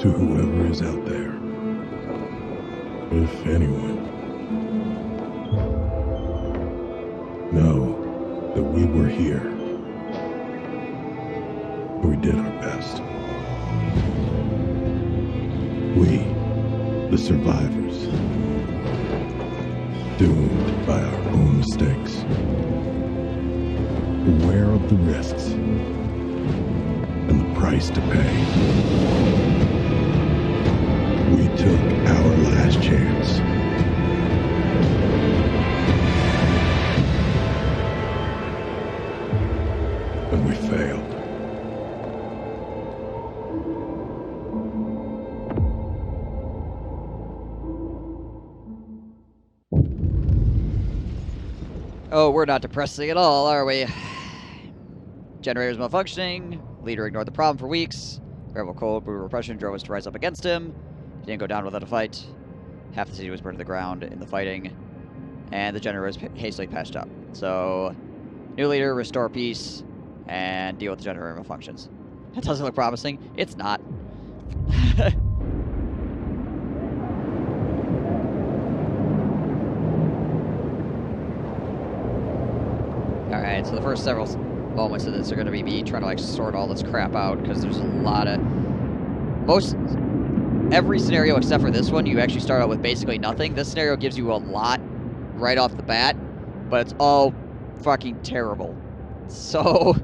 to whoever is out there, if anyone, know that we were here. We did our best. We, the survivors, doomed by our own mistakes, aware of the risks and the price to pay. We took our last chance. And we failed. Oh, we're not depressing at all, are we? Generators malfunctioning. Leader ignored the problem for weeks. Terrible cold, brutal repression drove us to rise up against him. He didn't go down without a fight. Half the city was burned to the ground in the fighting. And the generator was hastily patched up. So, new leader, restore peace, and deal with the generator malfunctions. That doesn't look promising. It's not. Alright, so the first several moments of this are going to be me trying to like sort all this crap out, because there's a lot of... Every scenario except for this one, you actually start out with basically nothing. This scenario gives you a lot right off the bat, but it's all fucking terrible. So,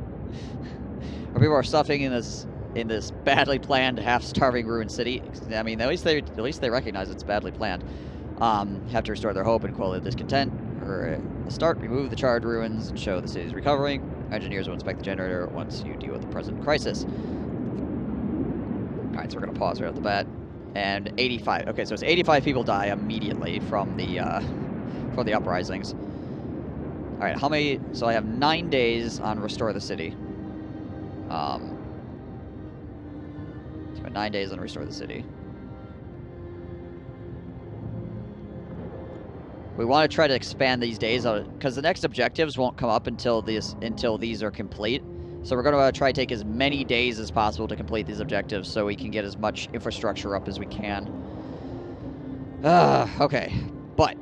people are suffering in this badly planned, half-starving ruined city. I mean, at least they recognize it's badly planned. Have to restore their hope and quell their discontent. Or start, remove the charred ruins and show the city's recovering. Engineers will inspect the generator once you deal with the present crisis. Alright, so we're going to pause right off the bat. And 85. Okay, so it's 85 people die immediately from the uprisings. Alright, how many... So I have 9 days on Restore the City. So 9 days on Restore the City. We want to try to expand these days, because the next objectives won't come up until these are complete. So we're going to try to take as many days as possible to complete these objectives, so we can get as much infrastructure up as we can. Okay, but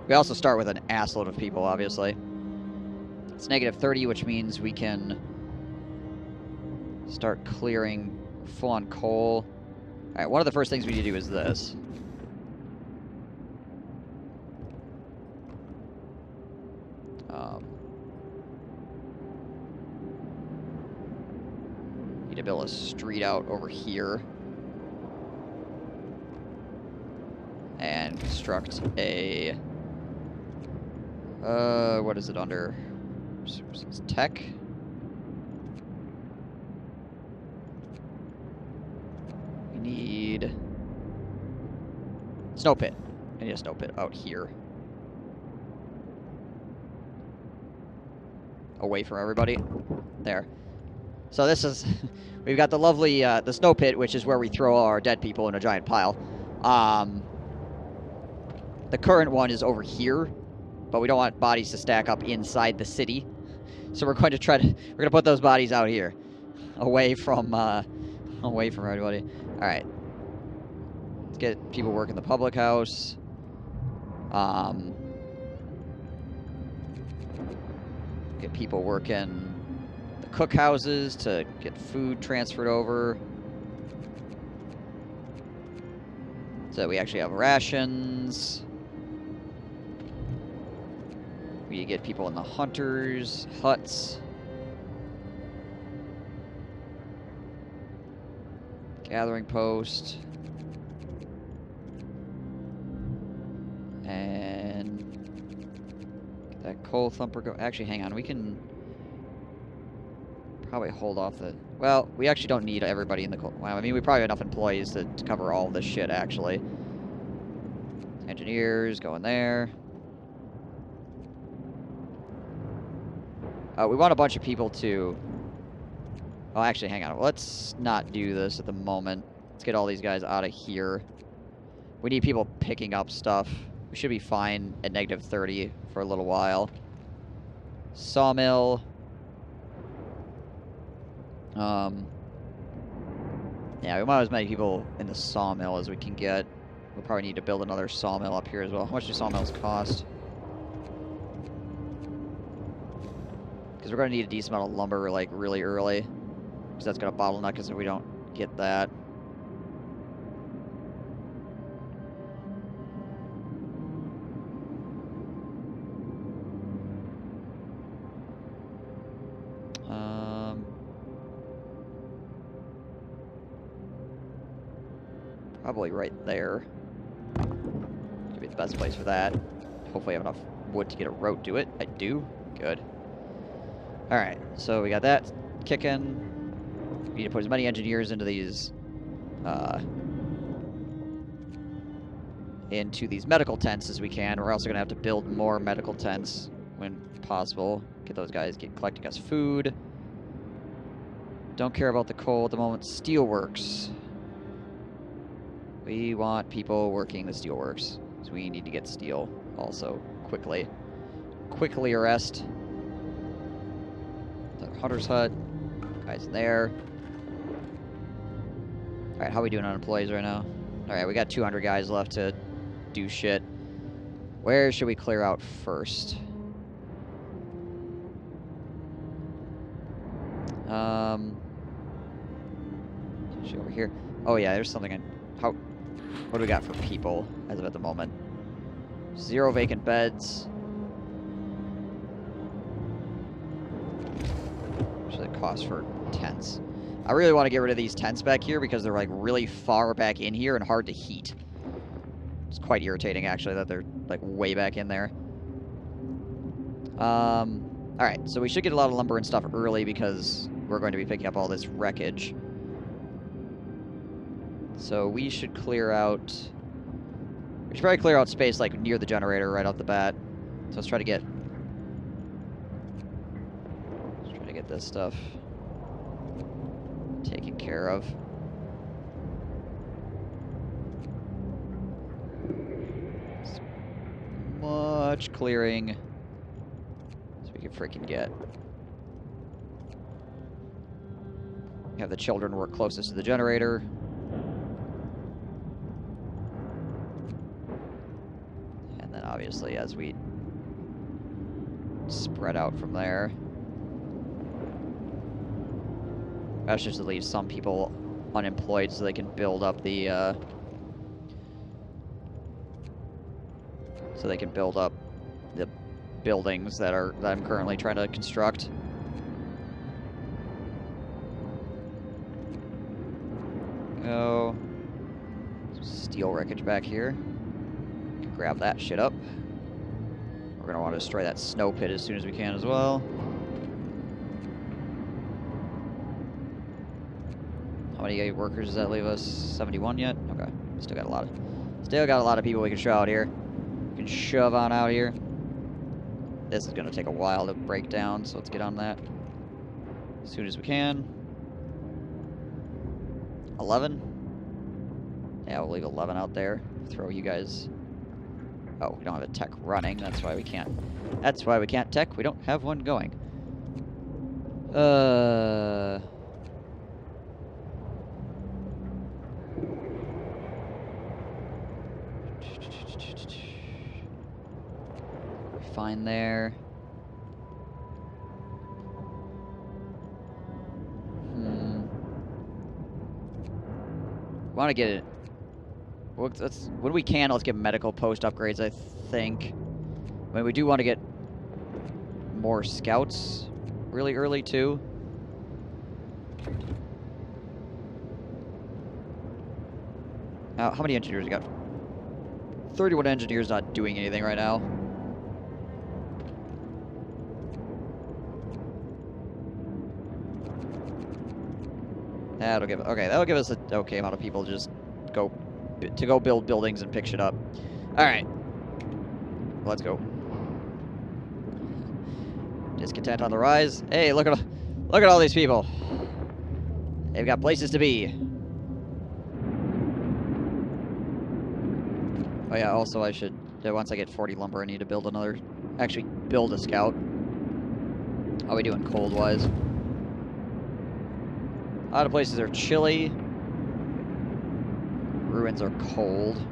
we also start with an assload of people, obviously. It's -30, which means we can start clearing full-on coal. Alright, one of the first things we need to do is this. Need to build a street out over here. And construct a... what is it under? It's tech? We need... Snow pit. I need a snow pit out here. Away from everybody. There. So this is... We've got the lovely, the snow pit, which is where we throw all our dead people in a giant pile. The current one is over here, but we don't want bodies to stack up inside the city. So we're going to try to... We're going to put those bodies out here. Away from everybody. Alright. Let's get people working the public house. Get people working the cookhouses to get food transferred over. So we actually have rations. We get people in the hunters' huts. Gathering post. And get that coal thumper go. Actually, hang on. We can probably hold off the... Well, we actually don't need everybody in the coal... Well, I mean, we probably have enough employees to cover all of this shit, actually. Engineers, go in there. We want a bunch of people to... Oh, actually, hang on. Let's not do this at the moment. Let's get all these guys out of here. We need people picking up stuff. We should be fine at -30 for a little while. Sawmill. Yeah, we want as many people in the sawmill as we can get. We'll probably need to build another sawmill up here as well. How much do sawmills cost? Because we're going to need a decent amount of lumber, like, really early. Because that's going to bottleneck us if we don't get that. Probably right there. Could be the best place for that. Hopefully I have enough wood to get a rope to it. I do. Good. Alright, so we got that kicking. We need to put as many engineers into these medical tents as we can. We're also going to have to build more medical tents when possible. Get those guys collecting us food. Don't care about the coal at the moment. Steelworks. We want people working the steelworks. So we need to get steel also quickly. Quickly arrest. The Hunter's Hut. Guys in there. Alright, how are we doing on employees right now? Alright, we got 200 guys left to do shit. Where should we clear out first? Over here. Oh yeah, there's something in... What do we got for people as of at the moment? 0 vacant beds. What should it cost for tents? I really want to get rid of these tents back here because they're like really far back in here and hard to heat. It's quite irritating actually that they're like way back in there. Alright, so we should get a lot of lumber and stuff early because we're going to be picking up all this wreckage. So we should clear out... We should probably clear out space like near the generator right off the bat. So let's try to get... this stuff taken care of. As much clearing as we can freaking get. Have the children work closest to the generator. And then obviously as we spread out from there. That's just to leave some people unemployed so they can build up the buildings that I'm currently trying to construct. Oh, steel wreckage back here. Can grab that shit up. We're gonna want to destroy that snow pit as soon as we can as well. How many workers does that leave us? 71 yet? Okay. Still got a lot of people we can shove out here. We can shove on out here. This is gonna take a while to break down, so let's get on that as soon as we can. 11? Yeah, we'll leave 11 out there. Throw you guys... Oh, we don't have a tech running. That's why we can't tech. We don't have one going. Fine there. Want to get it. Well, when we can, let's get medical post upgrades, I think. I mean, we do want to get more scouts really early, too. How many engineers we got? 31 engineers not doing anything right now. That'll give us an okay amount of people to just go build buildings and pick shit up. All right, let's go. Discontent on the rise. Hey, look at all these people. They've got places to be. Oh yeah. Also, I should once I get 40 lumber, I need to build another. Actually, build a scout. How are we doing cold wise? A lot of places are chilly. ruins are cold.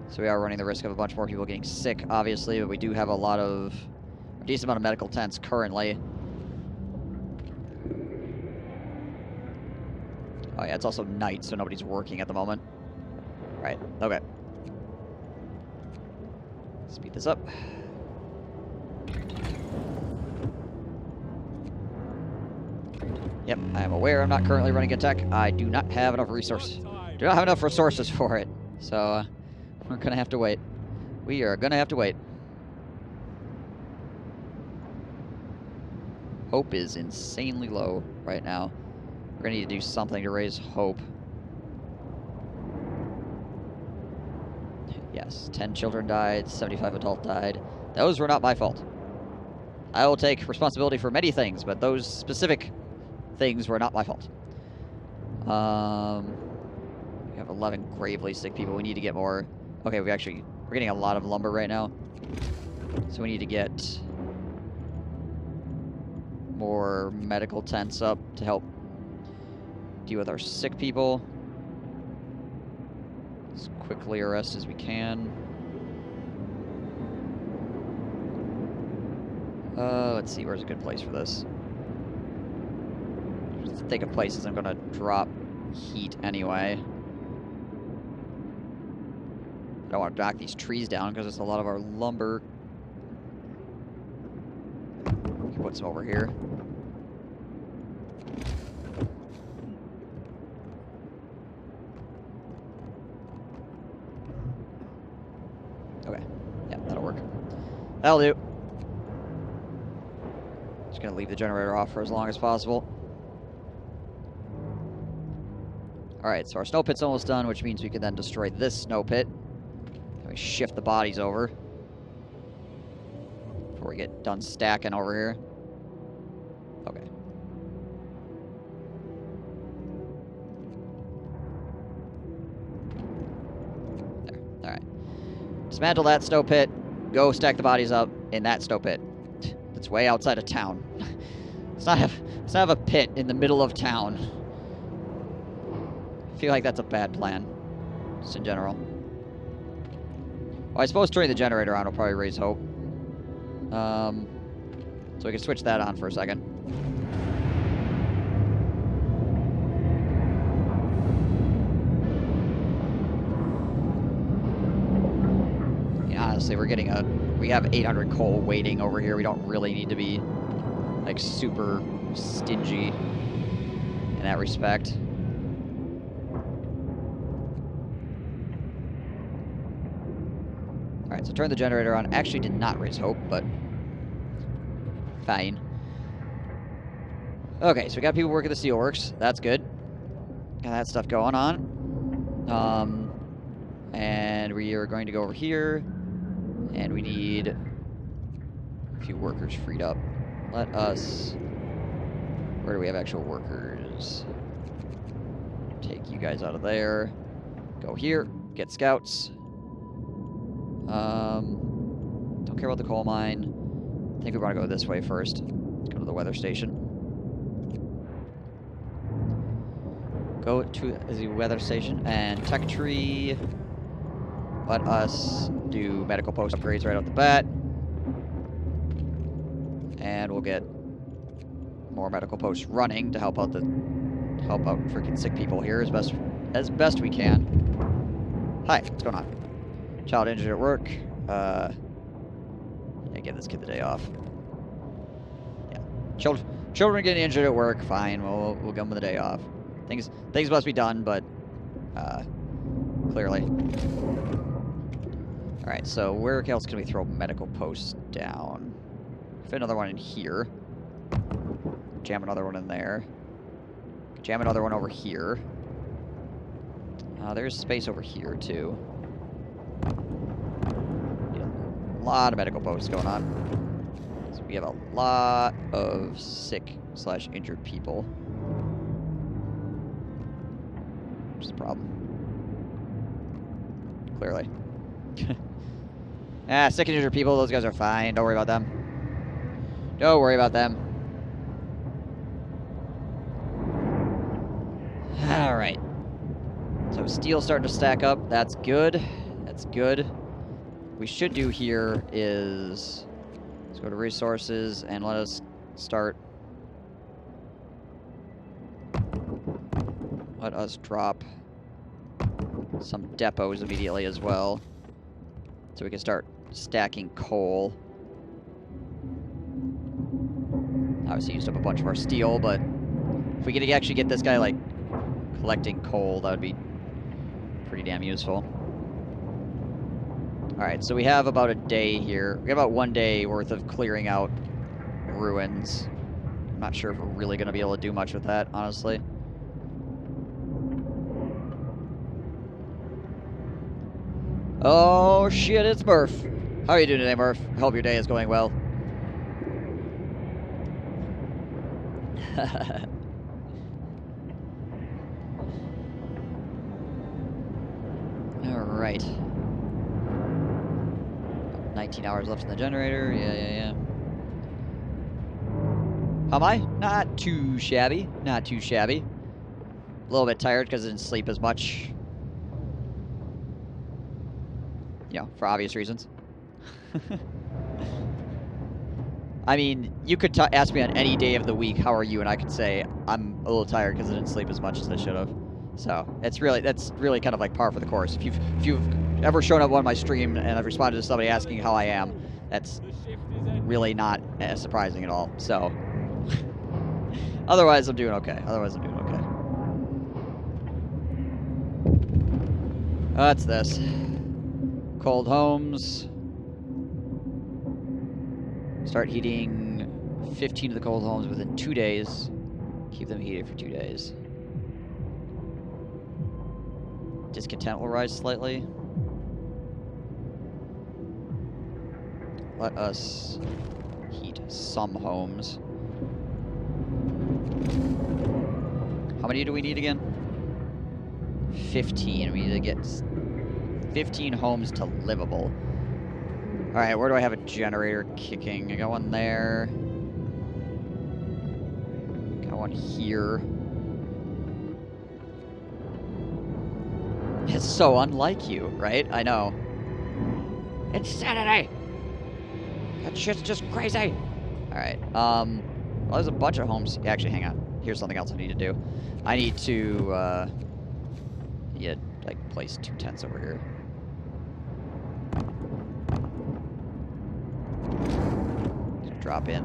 So we are running the risk of a bunch more people getting sick, obviously, but we do have a decent amount of medical tents currently. Oh yeah, it's also night, so nobody's working at the moment. Right, okay. Speed this up. Yep, I am aware I'm not currently running a tech. I do not have enough resources. Do not have enough resources for it. So, we're gonna have to wait. We are gonna have to wait. Hope is insanely low right now. We're gonna need to do something to raise hope. Yes, 10 children died, 75 adults died. Those were not my fault. I will take responsibility for many things, but those specific things were not my fault. We have 11 gravely sick people. We need to get more. Okay, we're getting a lot of lumber right now. So we need to get more medical tents up to help deal with our sick people as quickly or rest as we can. Let's see, where's a good place for this? Just think of places I'm gonna drop heat anyway. I don't want to knock these trees down because it's a lot of our lumber. We can put some over here. Okay. Yeah, that'll work. That'll do. Just gonna leave the generator off for as long as possible. Alright, so our snow pit's almost done, which means we can then destroy this snow pit. Then we shift the bodies over before we get done stacking over here. Okay. There. Alright. Dismantle that snow pit. Go stack the bodies up in that snow pit. It's way outside of town. Let's not have a pit in the middle of town. I feel like that's a bad plan, just in general. Well, I suppose turning the generator on will probably raise hope. So we can switch that on for a second. Yeah, honestly, we have 800 coal waiting over here. We don't really need to be, like, super stingy in that respect. Alright, so turn the generator on. Actually did not raise hope, but fine. Okay, so we got people working the steelworks. That's good. Got that stuff going on. And we are going to go over here. And we need a few workers freed up. Let us... Where do we have actual workers? Take you guys out of there. Go here. Get scouts. Don't care about the coal mine. I think we want to go this way first. Let's go to the weather station. Go to the weather station and tech tree. Let us do medical post upgrades right off the bat. And we'll get more medical posts running to help out freaking sick people here as best we can. Hi, what's going on? Child injured at work. Yeah, give this kid the day off. Yeah, children getting injured at work. Fine, we'll give them the day off. Things must be done, but clearly. All right, so where else can we throw medical posts down? Fit another one in here. Jam another one in there. Jam another one over here. There's space over here too. A lot of medical posts going on. So we have a lot of sick/injured people. Which is a problem. Clearly. Sick and injured people, those guys are fine. Don't worry about them. Don't worry about them. Alright. So steel's starting to stack up. That's good. That's good. What we should do here is let's go to resources and let us start. Let us drop some depots immediately as well, so we can start stacking coal. Obviously used up a bunch of our steel, but if we could actually get this guy like collecting coal, that would be pretty damn useful. Alright, so we have about a day here. We have about 1 day worth of clearing out ruins. I'm not sure if we're really going to be able to do much with that, honestly. Oh shit, it's Murph. How are you doing today, Murph? I hope your day is going well. Alright. 19 hours left in the generator. Yeah. How am I? Not too shabby. Not too shabby. A little bit tired because I didn't sleep as much. You know, for obvious reasons. I mean, you could ask me on any day of the week, how are you? And I could say, I'm a little tired because I didn't sleep as much as I should have. So, that's really kind of like par for the course. If you've ever shown up on my stream and I've responded to somebody asking how I am, that's really not surprising at all. So, otherwise I'm doing okay. That's this. Cold homes. Start heating 15 of the cold homes within 2 days. Keep them heated for 2 days. Discontent will rise slightly. Let us heat some homes. How many do we need again? 15. We need to get 15 homes to livable. Alright, where do I have a generator kicking? I got one there. Got one here. It's so unlike you, right? I know. Insanity! That shit's just crazy! Alright, well, there's a bunch of homes. Actually, hang on. Here's something else I need to do. I need to, like, place 2 tents over here. Drop in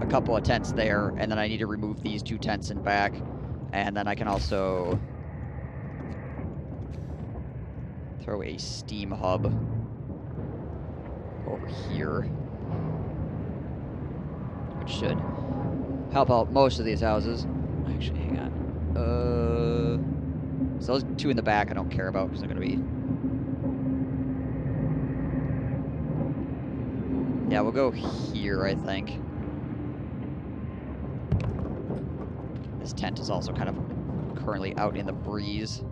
a couple of tents there, and then I need to remove these 2 tents in back, and then I can also throw a steam hub over here, which should help out most of these houses. Actually, hang on. So those 2 in the back I don't care about because they're going to be... Yeah, we'll go here, I think. This tent is also kind of currently out in the breeze,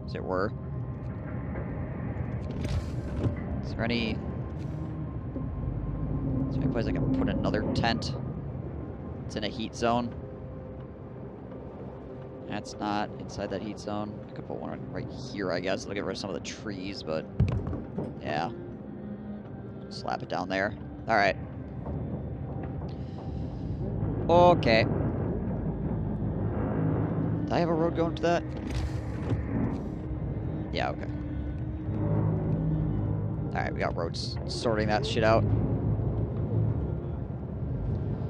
as it were. Is there any place I can put another tent? It's in a heat zone. That's not inside that heat zone. I could put one right here, I guess. It'll get rid of some of the trees, but yeah. Slap it down there. Alright. Okay. Do I have a road going to that? Yeah, okay. Alright, we got roads sorting that shit out.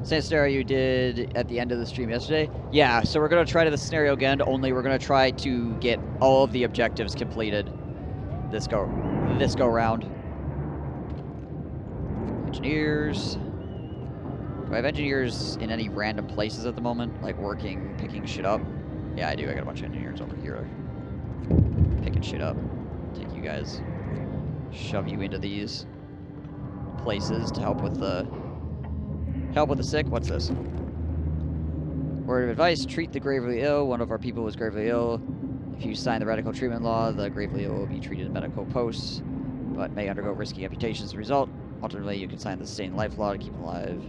Same scenario you did at the end of the stream yesterday? Yeah, so we're going to try to the scenario again, only we're going to try to get all of the objectives completed this go round. Engineers. Do I have engineers in any random places at the moment? Like working, picking shit up? Yeah, I do. I got a bunch of engineers over here picking shit up. Take you guys, shove you into these places to help with the sick. What's this? Word of advice, treat the gravely ill. One of our people was gravely ill. If you sign the radical treatment law, the gravely ill will be treated in medical posts, but may undergo risky amputations as a result. Alternatively, you can sign the sustained life law to keep them alive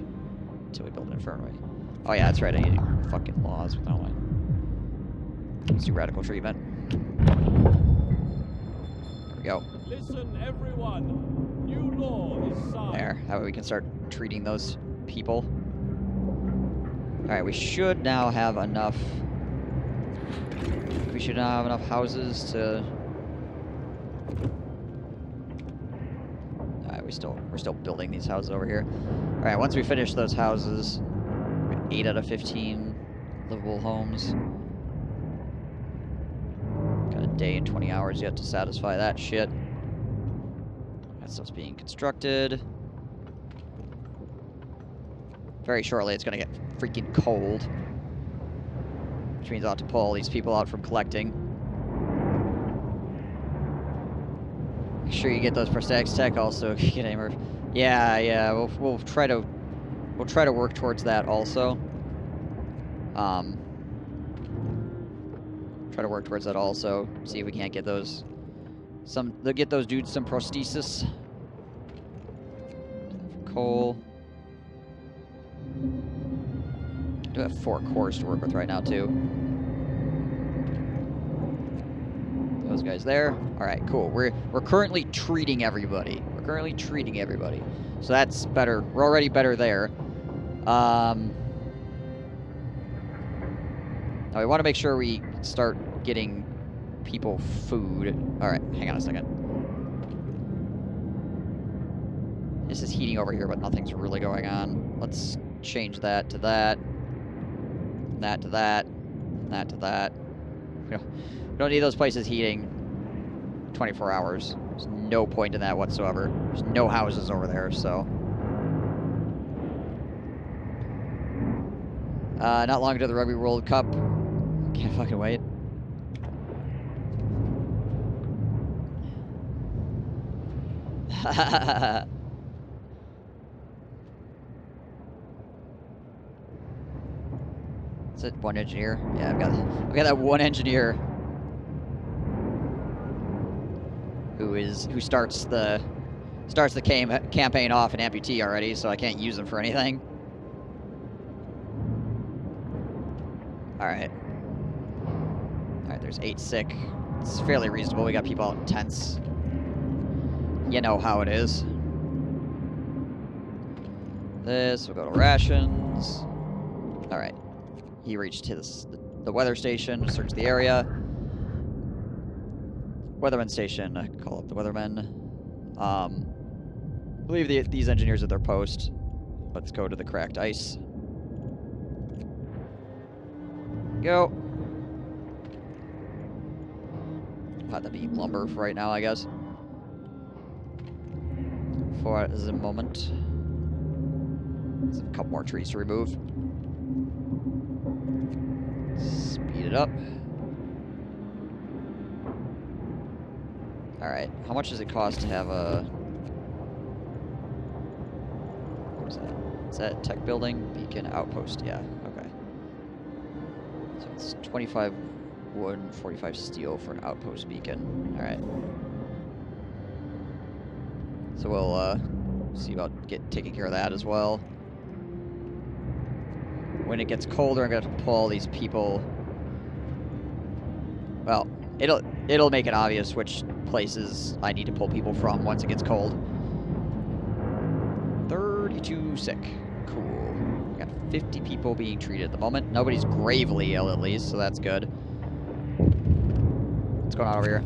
until we build an infirmary. Oh yeah, that's right, I need fucking laws. Let's do radical treatment. There we go. Listen, everyone. New law is signed. There. That way we can start treating those people. Alright, we should now have enough... We should now have enough houses to... Alright, we're still building these houses over here. Alright, once we finish those houses, 8 out of 15 livable homes. Got a day and 20 hours yet to satisfy that shit. That stuff's being constructed. Very shortly, it's gonna get freaking cold. Which means I'll have to pull all these people out from collecting. Make sure you get those prosthetics tech also. Get any more. Yeah. We'll try to work towards that also. Try to work towards that also. See if we can't get those. Get those dudes some prosthesis. Coal. I do have 4 cores to work with right now, too. Those guys there. Alright, cool. We're currently treating everybody. So that's better. We're already better there. Now we want to make sure we start getting people food. Alright, hang on a second. This is heating over here, but nothing's really going on. Let's change that to that. That to that. That to that. We don't need those places heating 24 hours. There's no point in that whatsoever. There's no houses over there, so... not long until the Rugby World Cup. Can't fucking wait. Is it one engineer? Yeah, I've got that one engineer who starts the campaign off an amputee already, so I can't use him for anything. Alright. Alright, there's 8 sick. It's fairly reasonable. We got people out in tents. You know how it is. This will go to rations. Alright. He reached the weather station, search the area. Weatherman station, call up the weathermen. Leave these engineers at their post. Let's go to the cracked ice. Go. We'll have that be lumber for right now, I guess. For the moment. There's a couple more trees to remove. Speed it up. Alright, how much does it cost to have a... Where's that? Is that tech building? Beacon outpost, yeah, okay. So it's 25 wood and 45 steel for an outpost beacon. Alright. So we'll see about taking care of that as well. When it gets colder, I'm gonna have to pull all these people. Well, it'll make it obvious which places I need to pull people from once it gets cold. 32 sick. Cool. We got 50 people being treated at the moment. Nobody's gravely ill, at least, so that's good. What's going on over here?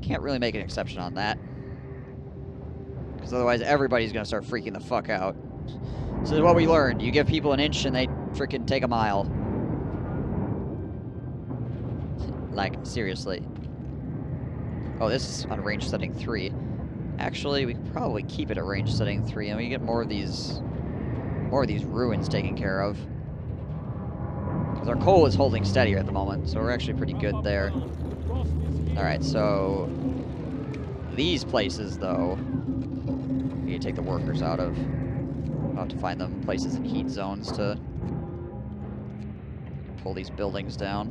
Can't really make an exception on that. Because otherwise everybody's gonna start freaking the fuck out. So this is what we learned. You give people an inch and they freaking take a mile. Like, seriously. Oh, this is on range setting 3. Actually, we could probably keep it at range setting 3 and we get more of these ruins taken care of. Because our coal is holding steady at the moment, so we're actually pretty good there. Alright, so these places, though, we need to take the workers out of. We'll have to find them places in heat zones to pull these buildings down.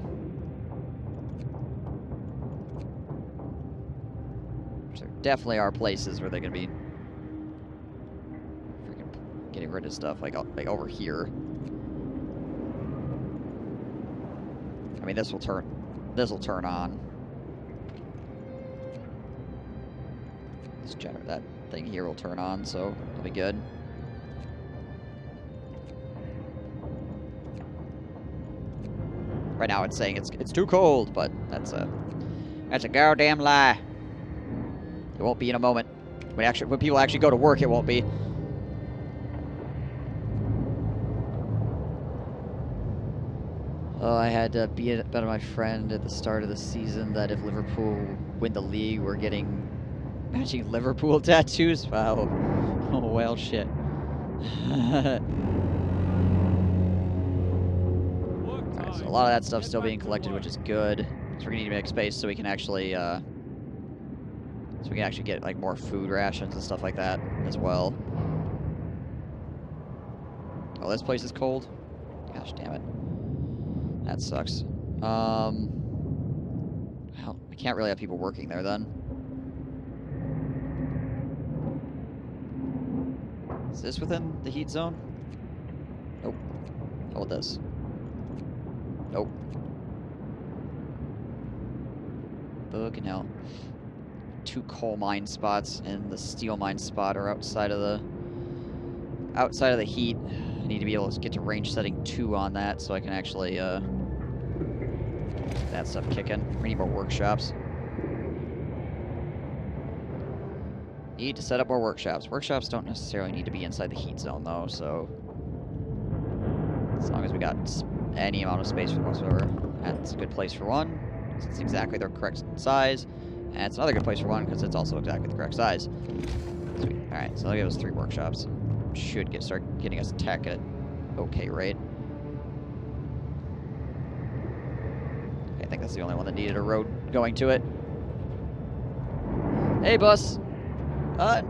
There definitely are places where they're going to be freaking getting rid of stuff, like over here. I mean, this will turn on. That thing here will turn on, so it'll be good. Right now it's saying it's too cold, but that's a goddamn lie. It won't be in a moment. When people actually go to work, it won't be. Oh, I had to bet on my friend at the start of the season that if Liverpool win the league, we're getting matching Liverpool tattoos. Wow. Oh well, shit. Alright, so a lot of that stuff's still being collected, which is good. So we're gonna need to make space so we can actually get like more food rations and stuff like that as well. Oh, this place is cold. Gosh damn it. That sucks. Well, we can't really have people working there then. Is this within the heat zone? Nope. How about this? Nope. Fucking hell. 2 coal mine spots and the steel mine spot are outside of the heat. I need to be able to get to range setting 2 on that so I can actually that stuff kicking. We need more workshops. Need to set up more workshops. Workshops don't necessarily need to be inside the heat zone though, so as long as we got any amount of space for whatsoever, that's a good place for one. It's exactly the correct size, and it's another good place for one because it's also exactly the correct size. Sweet. All right, so that'll give us 3 workshops. Should start getting us tech at okay rate. Okay, I think that's the only one that needed a road going to it. Hey, bus. Not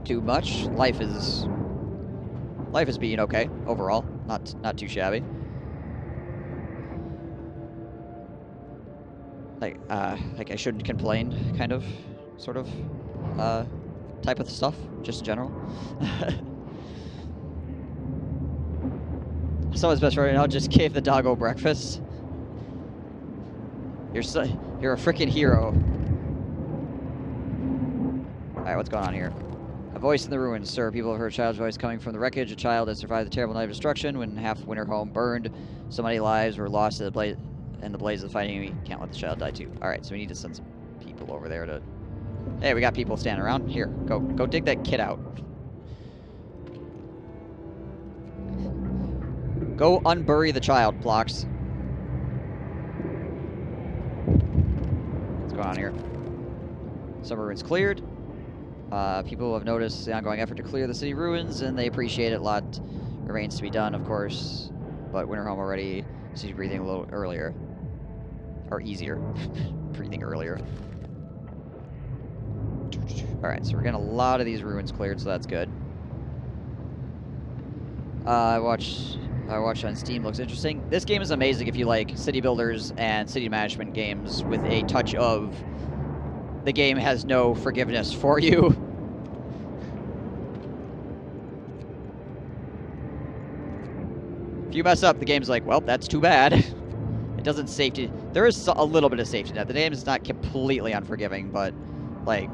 too much. Life is being okay overall. Not too shabby. Like I shouldn't complain, kind of, sort of, type of stuff, just in general. Someone's best friend right now just gave the doggo breakfast. You're a freaking hero. Alright, what's going on here? A voice in the ruins, sir. People have heard a child's voice coming from the wreckage. A child that survived the terrible night of destruction when half Winterhome burned. So many lives were lost in the blaze of fighting. We can't let the child die too. Alright, so we need to send some people over there to... Hey, we got people standing around. Here, go dig that kid out. Go unbury the child, Plox. What's going on here? Some ruins cleared. People have noticed the ongoing effort to clear the city ruins, and they appreciate it. A lot remains to be done, of course, but Winterhome already sees breathing a little earlier. Or easier. Breathing earlier. Alright, so we're getting a lot of these ruins cleared, so that's good. I watched on Steam, looks interesting. This game is amazing if you like city builders and city management games with a touch of the game has no forgiveness for you. If you mess up, the game's like, well, that's too bad. It doesn't safety... There is a little bit of safety net. The game is not completely unforgiving, but, like...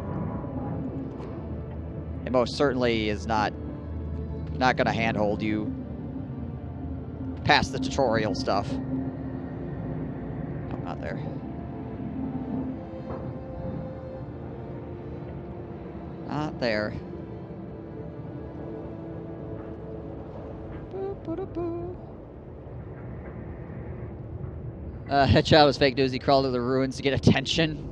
It most certainly is not gonna handhold you past the tutorial stuff. No, not there. Not there. That child was fake news. He crawled to the ruins to get attention.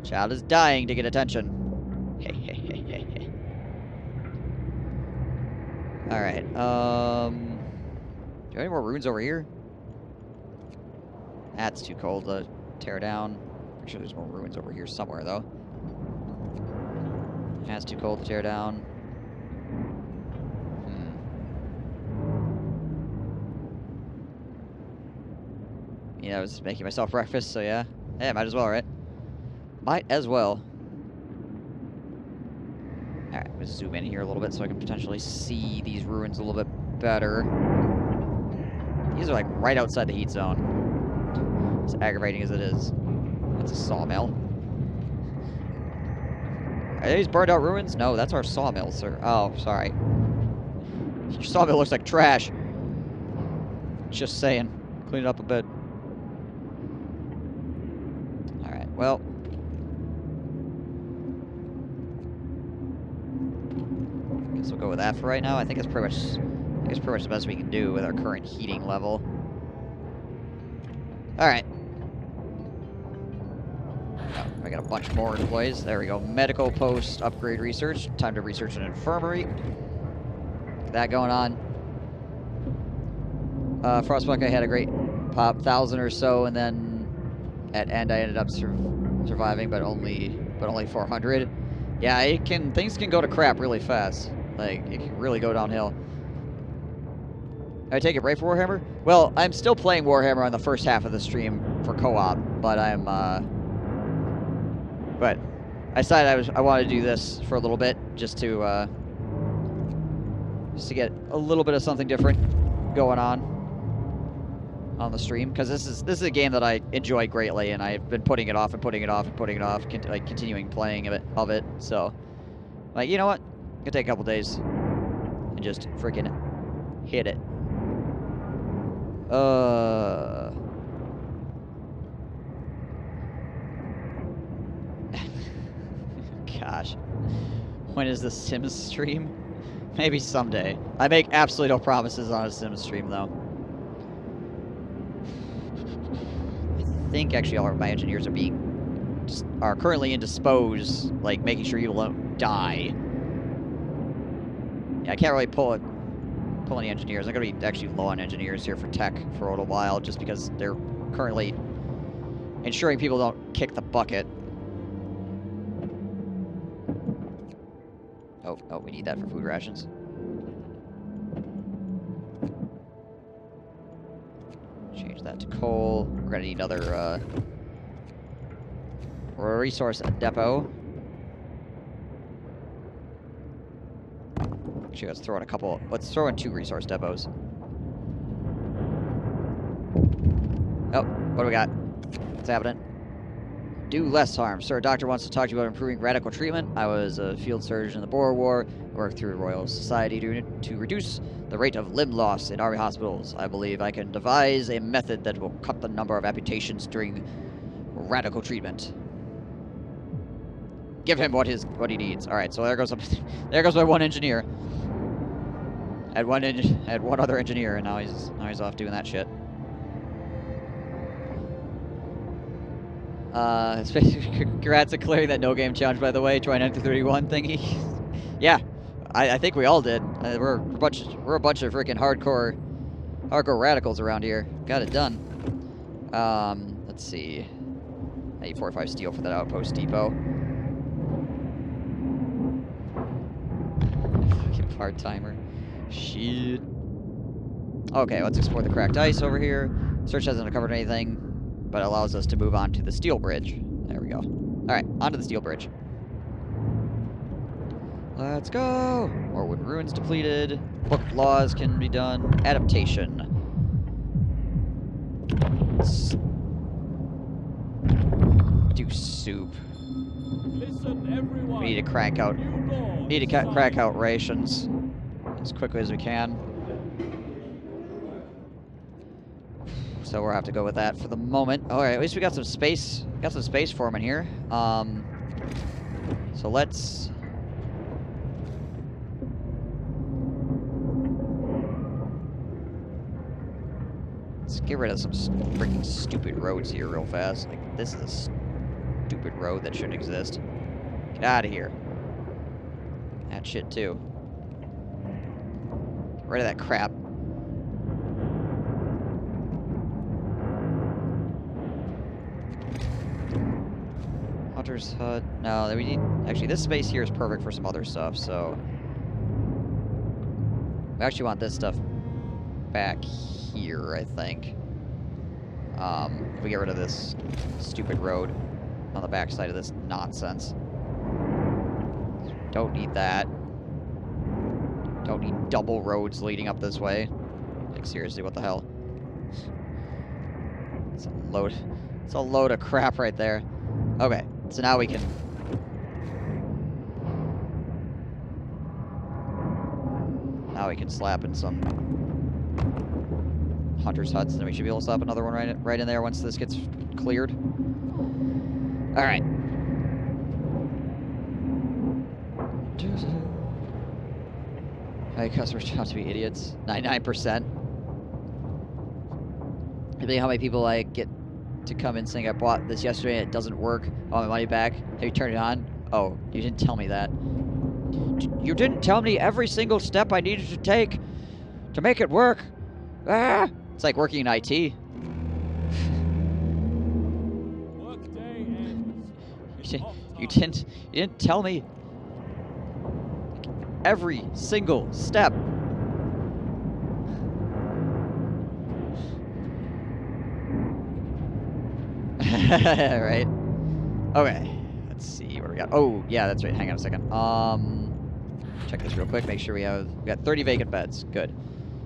Child is dying to get attention. Hey, hey, hey, hey, hey. Alright, do you have any more ruins over here? That's too cold to tear down. Pretty sure there's more ruins over here somewhere, though. That's too cold to tear down. Yeah, I was making myself breakfast, so yeah. Yeah, might as well, right? Might as well. Alright, let's zoom in here a little bit so I can potentially see these ruins a little bit better. These are like right outside the heat zone. As aggravating as it is. That's a sawmill. Are these burned out ruins? No, that's our sawmill, sir. Oh, sorry. Your sawmill looks like trash. Just saying. Clean it up a bit. Alright, well. Guess we'll go with that for right now. I think it's pretty much the best we can do with our current heating level. Alright. Oh, I got a bunch more employees. There we go. Medical post upgrade research. Time to research an infirmary. Get that going on. Frostpunk, I had a great pop, 1,000 or so, and then at end I ended up surviving, but only 400. Yeah, things can go to crap really fast. Like, it can really go downhill. I take a break for Warhammer? Well, I'm still playing Warhammer on the first half of the stream for co-op, but but I decided I wanted to do this for a little bit, just to get a little bit of something different going on the stream, because this is a game that I enjoy greatly, and I've been putting it off and putting it off and putting it off, like continuing playing of it. So, like, you know what? I'm gonna take a couple days and just freaking hit it. Gosh, when is the Sims stream? Maybe someday. I make absolutely no promises on a Sims stream, though. I think actually all of my engineers are currently indisposed, like making sure you don't die. Yeah, I can't really pull any engineers. I'm gonna be actually low on engineers here for tech for a little while, just because they're currently ensuring people don't kick the bucket. Oh, we need that for food rations. Change that to coal. We're gonna need another resource depot. Actually, let's throw in 2 resource depots. Oh, what do we got? What's happening? Do less harm. Sir, a doctor wants to talk to you about improving radical treatment. I was a field surgeon in the Boer War. Worked through Royal Society to reduce the rate of limb loss in army hospitals. I believe I can devise a method that will cut the number of amputations during radical treatment. Give him what he needs. All right, so there goes my one engineer. Had one other engineer, and now he's off doing that shit. Congrats on clearing that no game challenge, by the way. Try 9 to 31 thingy. Yeah, I think we all did. We're a bunch of freaking hardcore radicals around here. Got it done. Let's see. I need 4 or 5 steel for that outpost depot. Fucking part-timer. Shit. Okay, let's explore the cracked ice over here. Search hasn't uncovered anything, but allows us to move on to the steel bridge. There we go. Alright, onto the steel bridge. Let's go! More wooden ruins depleted. Book laws can be done. Adaptation. Let's do soup. Listen, everyone. We need to crank out. Crack out rations as quickly as we can. So we'll have to go with that for the moment. All right, at least we got some space. Got some space for him in here. So let's get rid of some freaking stupid roads here real fast. Like, this is a stupid road that shouldn't exist. Get out of here. That shit too. Get rid of that crap. Hunter's hut. No, we need. Actually, this space here is perfect for some other stuff. So we actually want this stuff back here, I think. If we get rid of this stupid road on the backside of this nonsense. Don't need that. Don't need double roads leading up this way. Like, seriously, what the hell? It's a load. It's a load of crap right there. Okay, so now we can. Now we can slap in some hunters' huts, and we should be able to slap another one right in there once this gets cleared. All right. Hey, customers turn out to be idiots. 99%. I think how many people I get to come in saying I bought this yesterday and it doesn't work. I want my money back. Have you turned it on? Oh, you didn't tell me that. You didn't tell me every single step I needed to take to make it work. Ah! It's like working in IT. Workday ends. You didn't tell me every single step. Right. Okay. Let's see what we got. Oh, yeah, that's right. Hang on a second. Check this real quick. Make sure we got 30 vacant beds. Good.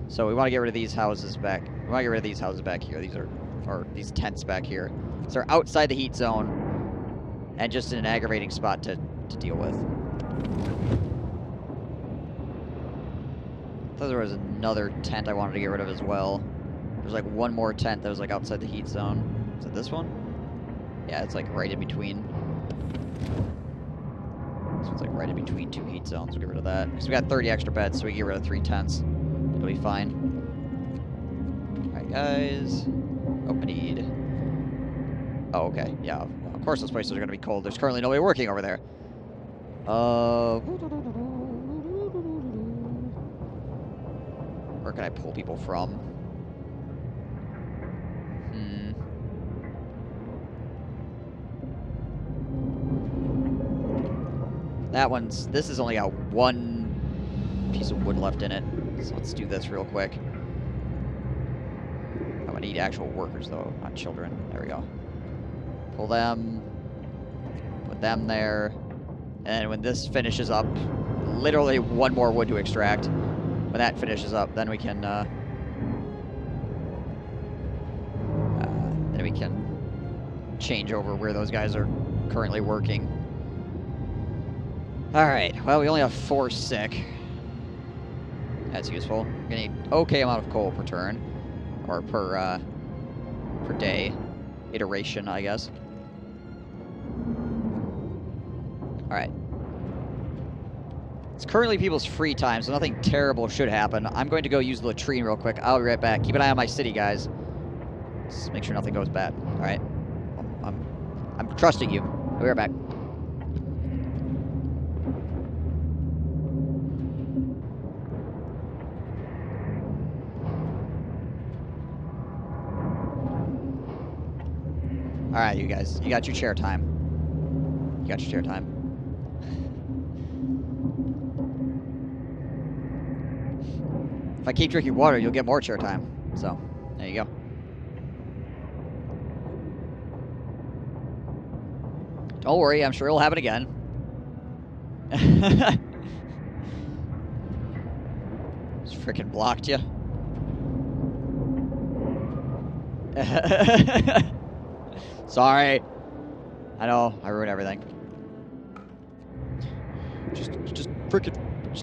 So we want to get rid of these houses back. We want to get rid of these houses back here. These are, or these tents back here. So they're outside the heat zone and just in an aggravating spot to deal with. I thought there was another tent I wanted to get rid of as well. There's like one more tent that was like outside the heat zone. Is it this one? Yeah, it's like right in between. So it's like right in between two heat zones. We'll get rid of that. Because we got 30 extra beds, so we can get rid of 3 tents. It'll be fine. Alright, guys. Oh, I need... Oh, okay. Yeah, of course those places are going to be cold. There's currently nobody working over there. Where can I pull people from? This has only got 1 piece of wood left in it. So let's do this real quick. I'm gonna need actual workers though, not children. There we go. Pull them. Put them there. And when this finishes up, literally 1 more wood to extract. When that finishes up, then we can change over where those guys are currently working. Alright, well, we only have 4 sick. That's useful. We're gonna need okay amount of coal per turn. Or per day. Iteration, I guess. Alright. It's currently people's free time, so nothing terrible should happen. I'm going to go use the latrine real quick. I'll be right back. Keep an eye on my city, guys. Just make sure nothing goes bad. Alright. I'm trusting you. I'll be right back. Alright, you guys. You got your chair time. You got your chair time. If I keep drinking water, you'll get more chair time. So, there you go. Don't worry, I'm sure it'll happen again. Just freaking blocked you. Sorry. I know, I ruined everything. Just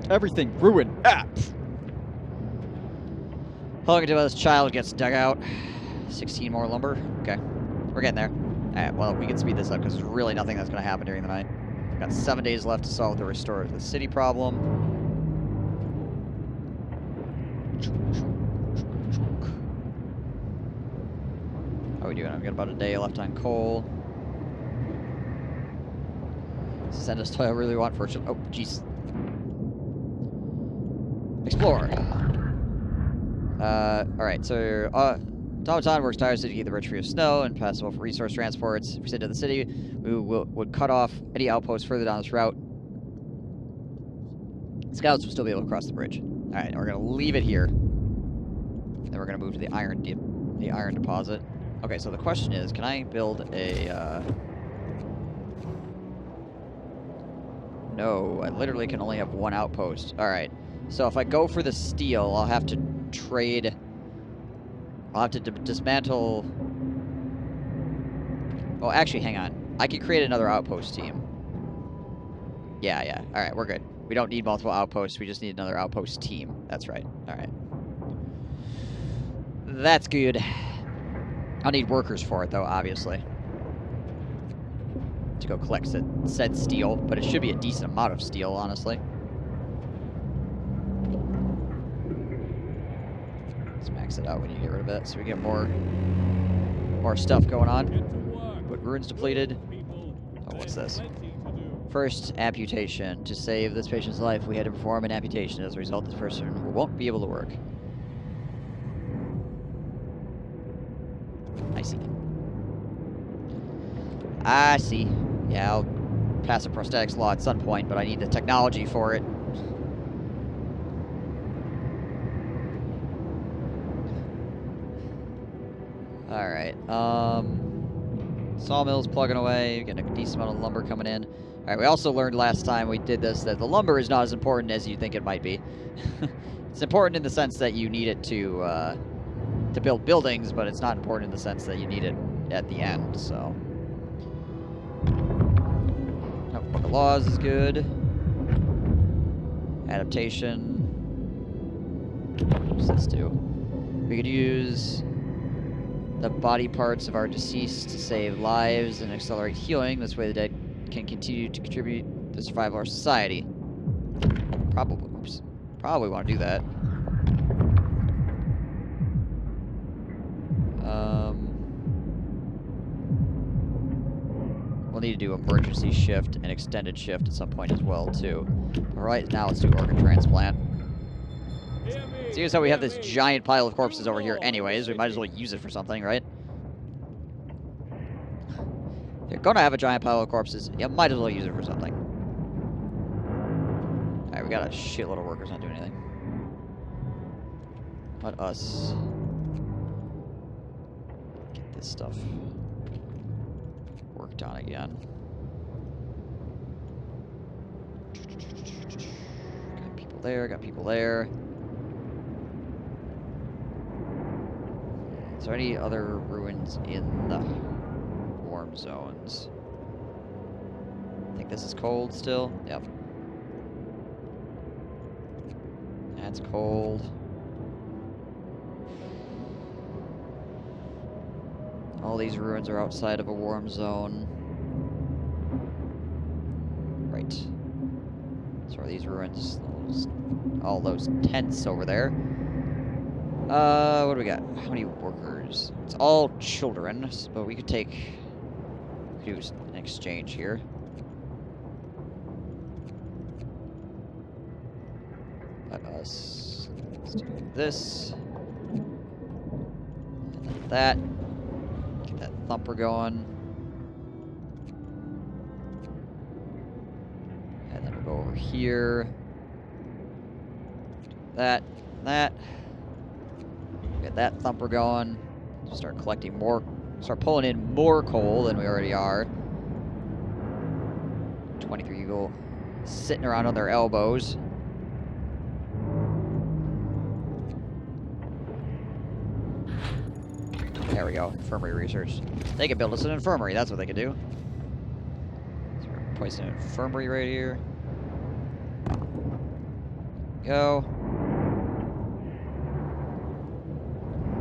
everything ruined. Ah! How long until this child gets dug out? 16 more lumber? Okay. We're getting there. Alright, well, we can speed this up because there's really nothing that's going to happen during the night. We've got 7 days left to solve the restore the city problem. How are we doing? I've got about a day left on coal. Send us to I really want for... Oh, jeez. Explore. Alright, so, Automaton works tirelessly to keep the rich free of snow and passable for resource transports. If we send to the city, we would cut off any outposts further down this route. Scouts will still be able to cross the bridge. Alright, we're going to leave it here. Then we're going to move to the iron deposit. Okay, so the question is, can I build a, No, I literally can only have 1 outpost. Alright, so if I go for the steel, I'll have to trade I'll have to dismantle... Oh, actually, hang on. I could create another outpost team. Yeah. Alright, we're good. We don't need multiple outposts. We just need another outpost team. That's right. Alright. That's good. I'll need workers for it, though, obviously. To go collect said steel. But it should be a decent amount of steel, honestly. Let's max it out when you get rid of it, so we get more stuff going on. But ruins depleted. Oh, what's this? First, amputation. To save this patient's life, we had to perform an amputation. As a result, this person won't be able to work. I see. Yeah, I'll pass a prosthetics law at some point, but I need the technology for it. Alright, sawmill's plugging away, getting a decent amount of lumber coming in. Alright, we also learned last time we did this that the lumber is not as important as you think it might be. It's important in the sense that you need it to build buildings, but it's not important in the sense that you need it at the end, so... Oh, Book of Laws is good. Adaptation. What does this do? We could use the body parts of our deceased to save lives and accelerate healing. This way the dead can continue to contribute to the survival of our society. Probably want to do that. We'll need to do emergency shift and extended shift at some point as well, too. All right, now let's do organ transplant. Seeing as how we have this giant pile of corpses over here anyways, we might as well use it for something, right? If you're gonna have a giant pile of corpses, you might as well use it for something. Alright, we got a shitload of workers not doing anything. Let us get this stuff worked on again. Got people there, got people there. Is there any other ruins in the warm zones? I think this is cold still. Yep. That's cold. All these ruins are outside of a warm zone. Right. So are these ruins? All those tents over there. What do we got? How many workers? It's all children, but we could do an exchange here. Let's do this. And then that. Get that thumper going. And then we'll go over here. Do that. That. Get that thumper going. Start collecting more. Start pulling in more coal than we already are. 23 Eagle sitting around on their elbows. There we go. Infirmary research. They can build us an infirmary. That's what they can do. So we're placing an infirmary right here. Go.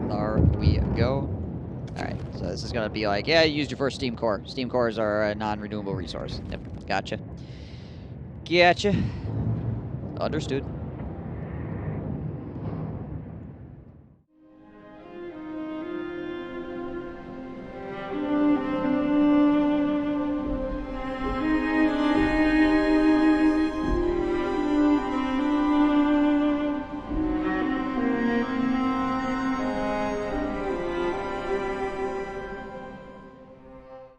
There we go. Alright, so this is gonna be like, yeah, you used your first steam core. Steam cores are a non-renewable resource. Yep, gotcha. Gotcha. Understood.